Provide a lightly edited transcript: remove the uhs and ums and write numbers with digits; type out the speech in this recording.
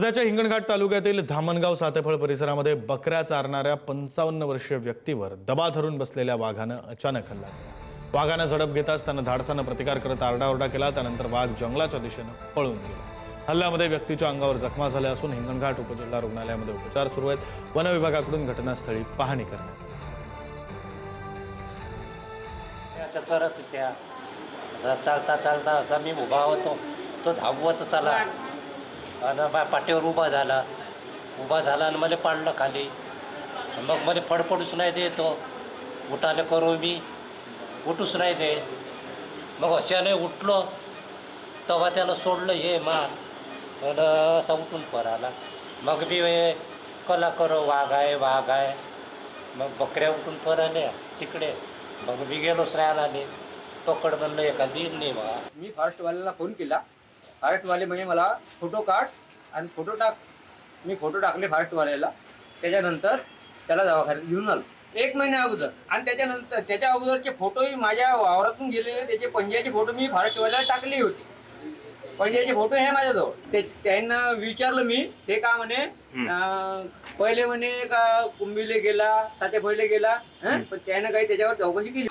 वर्ध्याच्या हिंगणघाट तालुक्यातील धामणगाव सातेफळ परिसरामध्ये बकऱ्या चारणाऱ्या 55 वर्षीय व्यक्तीवर दबा धरून बसलेल्या वाघानं अचानक हल्ला केला। वाघानं झडप घेताच त्यानं धाडसानं प्रतिकार करत आरडाओरडा केला। त्यानंतर वाघ जंगलाच्या दिशेनं पळून गेला। हल्ल्यामध्ये व्यक्तीच्या अंगावर जखमा झाल्या असून हिंगणघाट उपजिल्हा रुग्णालयामध्ये उपचार सुरू आहेत। वन विभागाकडून घटनास्थळी पाहणी करण्यात आली। चालता चालता असा मी उभा होतो, तो धावत चला आणि पाठीवर उभा झाला आणि मला पाडलं खाली। मग मला फडफडूच नाही दे, तो उठाले करू मी उठूच नाही दे। मग अशाने उठलो तेव्हा त्यानं सोडलं हे मार आणि असा उठून पळाला। मग मी कला करो वाघ आहे। मग बकऱ्या उठून पळाल्या तिकडे। मग मी गेलोच राहायला नाही, पकड म्हणलं एखादी नाही बघा। मी फॉरेस्टवाल्याला फोन केला। फॉरेस्टवाले म्हणजे मला फोटो काढ आणि फोटो टाक। मी फोटो टाकले फॉरेस्टवाल्याला। त्याच्यानंतर त्याला दवाखान्यात घेऊन आलो 1 महिन्या अगोदर। आणि त्याच्यानंतर त्याच्या अगोदरचे फोटोही माझ्या वावरातून गेलेले, त्याचे पंजाचे फोटो मी फॉरेस्टवाल्याला टाकले होते। पंजाचे फोटो हे माझ्याजवळ। त्यांना विचारलं मी, ते का म्हणे पहिले म्हणे का कुंभीले गेला, सातेफळले गेला, पण त्यानं काही त्याच्यावर चौकशी केली।